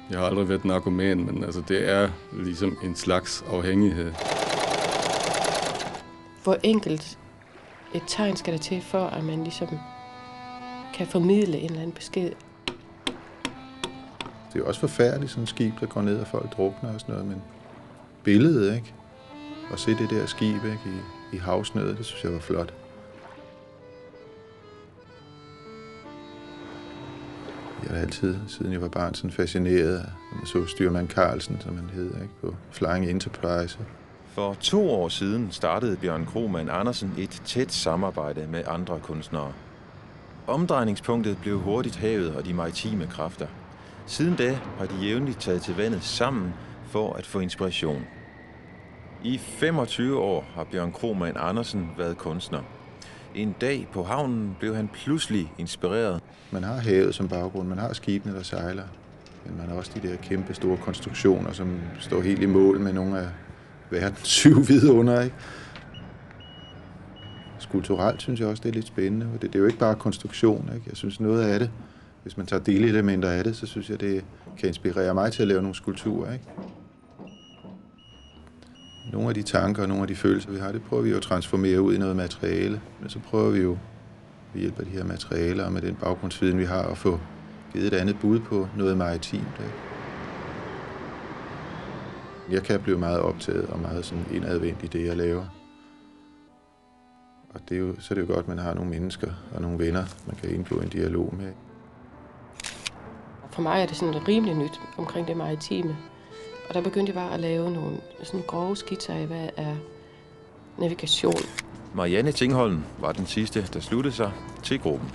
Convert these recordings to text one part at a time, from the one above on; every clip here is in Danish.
Jeg har aldrig været narkoman, men altså, det er ligesom en slags afhængighed. Hvor enkelt et tegn skal der til, for at man ligesom kan formidle en eller anden besked. Det er jo også forfærdeligt, sådan et skib, der går ned, og folk drukner og sådan noget, men billedet, ikke? Og se det der skib, ikke? I havsnødet, det synes jeg var flot. Jeg har altid, siden jeg var barn, sådan fascineret, når man så styrmand Carlsen, som han hed, ikke? På Flying Enterprise. For 2 år siden startede Bjørn Kromann Andersen et tæt samarbejde med andre kunstnere. Omdrejningspunktet blev hurtigt havet og de maritime kræfter. Siden da har de jævnligt taget til vandet sammen for at få inspiration. I 25 år har Bjørn Kromann Andersen været kunstner. En dag på havnen blev han pludselig inspireret. Man har havet som baggrund, man har skibene, der sejler, men man har også de der kæmpe store konstruktioner, som står helt i mål med nogle af verdens 7 vidunder, ikke? Skulpturelt synes jeg også, det er lidt spændende. Det er jo ikke bare konstruktion, ikke? Jeg synes noget af det, hvis man tager delelementer af det, så synes jeg, det kan inspirere mig til at lave nogle skulpturer, ikke? Nogle af de tanker og nogle af de følelser, vi har, det prøver vi jo at transformere ud i noget materiale. Men så prøver vi jo ved hjælp af de her materialer og med den baggrundsviden, vi har, at få givet et andet bud på noget maritimt, ikke? Jeg kan blive meget optaget og meget sådan indadvendt i det, jeg laver. Og så er det jo godt, at man har nogle mennesker og nogle venner, man kan indgå en dialog med. For mig er det sådan rimelig nyt omkring det maritime. Og der begyndte jeg bare at lave nogle sådan grove skitser af, hvad er navigation. Marianne Tingholm var den sidste, der sluttede sig til gruppen.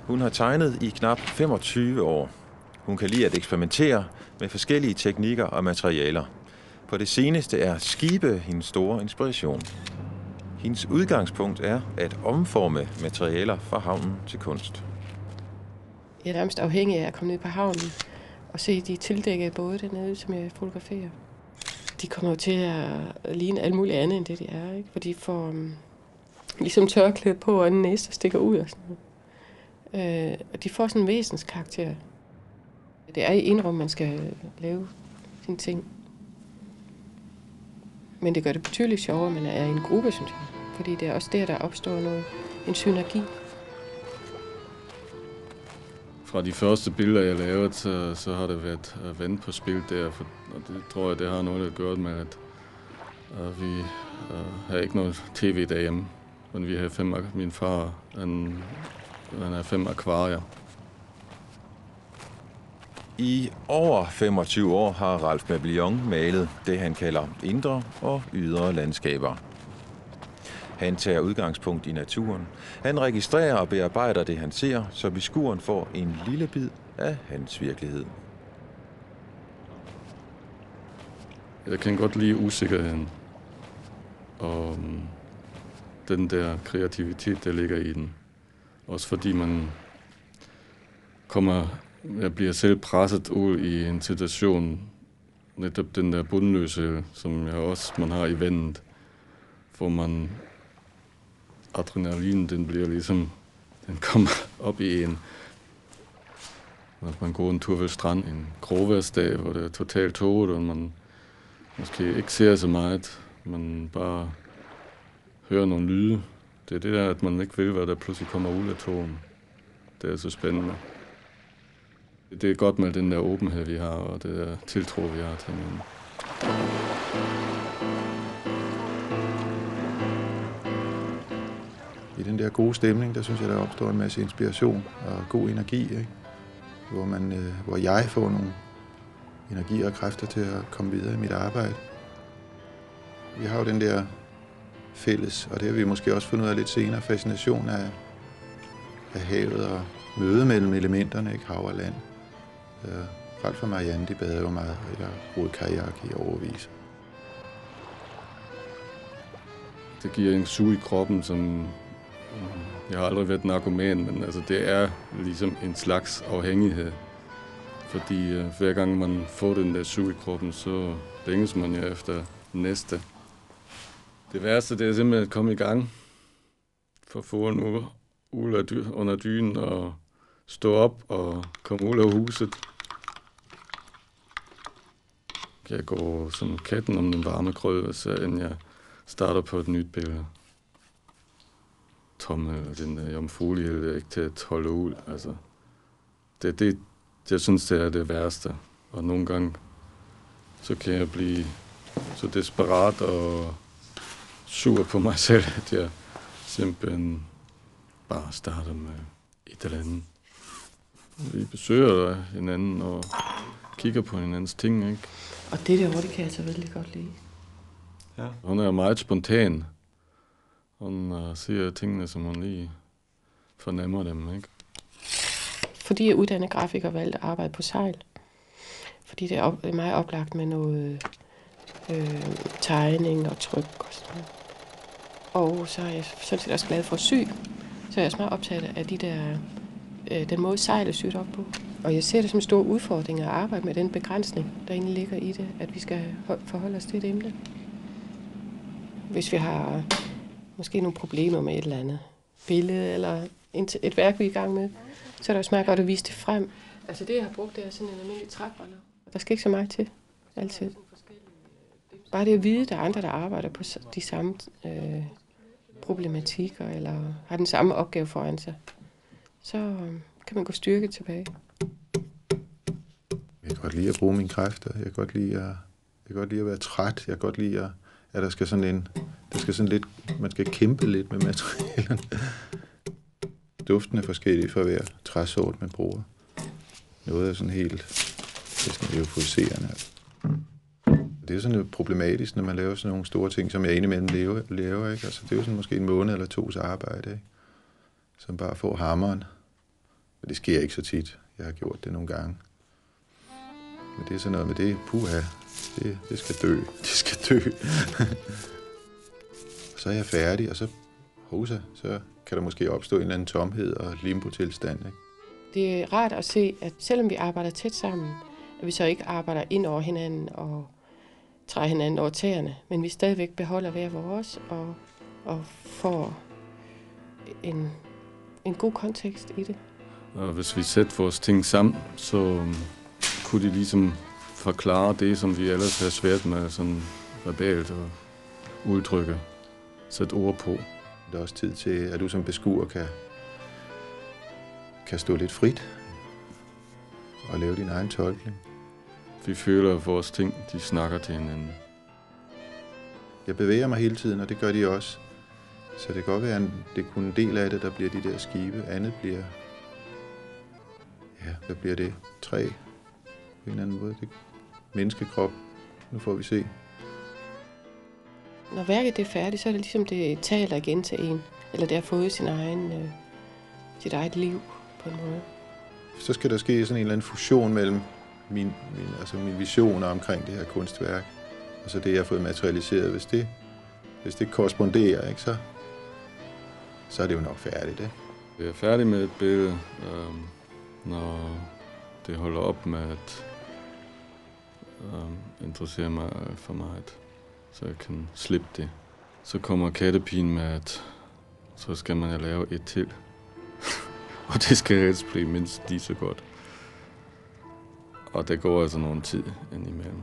Hun har tegnet i knap 25 år. Hun kan lide at eksperimentere med forskellige teknikker og materialer. På det seneste er skibe hendes store inspiration. Hendes udgangspunkt er at omforme materialer fra havnen til kunst. Jeg er nærmest afhængig af at komme ned på havnen og se de tildækkede både dernede, som jeg fotograferer. De kommer jo til at ligne alt muligt andet, end det de er, ikke? For de får ligesom tørklæde på, og en næse, der stikker ud og sådan noget. Og de får sådan en væsenskarakter. Det er i indrum, man skal lave sine ting. Men det gør det betydeligt sjovere, man er i en gruppe, synes jeg. Fordi det er også der opstår en synergi. Fra de første billeder, jeg lavede, så har det været vendt på spil der. Og det tror jeg, det har noget at gøre med, at vi har ikke noget tv derhjemme. Men vi har min far, han har 5 akvarier. I over 25 år har Ralph Mabillon malet det, han kalder indre og ydre landskaber. Han tager udgangspunkt i naturen. Han registrerer og bearbejder det, han ser, så beskueren får en lille bid af hans virkelighed. Jeg kan godt lide usikkerheden og den der kreativitet, der ligger i den. Også fordi jeg bliver selv presset ud i en situation, netop den der bundløse, som man har i vandet, hvor adrenalin, den kommer op i en. Når man går en tur ved strand en gråværsdag, hvor det er totalt tåget, og man måske ikke ser så meget, man bare hører nogle lyde. Det er det der, at man ikke ved, hvad der pludselig kommer ud af togen. Det er så spændende. Det er godt med den der åbenhed, vi har, og det der tiltro, vi har til hinanden. I den der gode stemning, der synes jeg, der opstår en masse inspiration og god energi, ikke? Hvor jeg får nogle energi og kræfter til at komme videre i mit arbejde. Vi har jo den der fælles, og det har vi måske også fundet ud af lidt senere, fascination af havet og møde mellem elementerne, ikke? Hav og land. Ralph og Marianne, de bader jo meget, eller roede kajak i overvis. Det giver en sug i kroppen, som jeg har aldrig været narkoman, men altså det er ligesom en slags afhængighed. Fordi hver gang man får den der sug i kroppen, så længes man jo efter næste. Det værste, det er simpelthen at komme i gang. For at få en under dynen og stå op og komme ud af huset. kan jeg gå som katten om den varme grød, inden jeg starter på et nyt billede. Tommel, den der jomfruelighed er ikke til at holde ud. Altså, jeg synes, det er det værste. Og nogle gange, så kan jeg blive så desperat og sur på mig selv, at jeg simpelthen bare starter med et eller andet. Vi besøger hinanden og kigger på hinandens ting, ikke? Og det kan jeg altså virkelig godt lide. Ja. Hun er meget spontan. Hun siger tingene, som hun lige fornemmer dem, ikke? Fordi jeg uddannet grafiker og valgte at arbejde på sejl. Fordi det er meget oplagt med noget tegning og tryk og sådan noget. Og så er jeg sådan set også glad for at sy. Så er jeg også meget optaget af den måde sejl er syet op på. Og jeg ser det som en stor udfordring at arbejde med den begrænsning, der egentlig ligger i det, at vi skal forholde os til et emne. Hvis vi har måske nogle problemer med et eller andet billede eller et værk, vi er i gang med, så er det også meget godt at vise det frem. Altså det, jeg har brugt, det er sådan en almindelig træbrænder. Der skal ikke så meget til, altid. Bare det at vide, at der er andre, der arbejder på de samme problematikker, eller har den samme opgave foran sig, så kan man gå styrket tilbage. Jeg kan godt lide at bruge mine kræfter. Jeg kan godt lide at være træt. Jeg kan godt lide, at der skal sådan lidt, man skal kæmpe lidt med materialerne. Duften er forskellig for hver træsort, man bruger. Noget er sådan helt næsten euforiserende. Det er sådan lidt problematisk, når man laver sådan nogle store ting, som jeg indimellem laver, ikke? Altså, det er jo sådan måske en måned eller tos arbejde, ikke? Som bare får hammeren. Men det sker ikke så tit. Jeg har gjort det nogle gange. Men det er sådan noget med det, puha, det skal dø. Det skal dø. Så er jeg færdig, og så kan der måske opstå en eller anden tomhed og limbo-tilstand, ikke? Det er rart at se, at selvom vi arbejder tæt sammen, at vi så ikke arbejder ind over hinanden og træder hinanden over tæerne, men vi stadigvæk beholder hver vores og får en god kontekst i det. Og hvis vi sætter vores ting sammen, så kunne de ligesom forklare det, som vi ellers har svært med sådan verbalt og udtrykke, sætte ord på. Der er også tid til, at du som beskuer kan stå lidt frit og lave din egen tolkning. Vi føler, at vores ting, de snakker til hinanden. Jeg bevæger mig hele tiden, og det gør de også. Så det kan godt være, at det er kun en del af det, der bliver de der skibe. Andet bliver, ja, hvad bliver det? Træ på en eller anden måde. Det menneskekrop. Nu får vi se. Når værket er færdigt, så er det ligesom, det taler igen til en. Eller det har fået sit eget liv på en måde. Så skal der ske sådan en eller anden fusion mellem mine visioner omkring det her kunstværk, og så det, jeg har fået materialiseret. Hvis det korresponderer, ikke, så er det jo nok færdigt. Ikke? Jeg er færdig med et billede, når det holder op med at interessere mig for meget, så jeg kan slippe det. Så kommer kattepigen med, at så skal man lave et til. Og det skal helst blive mindst lige så godt. Og det går altså nogle tid indimellem.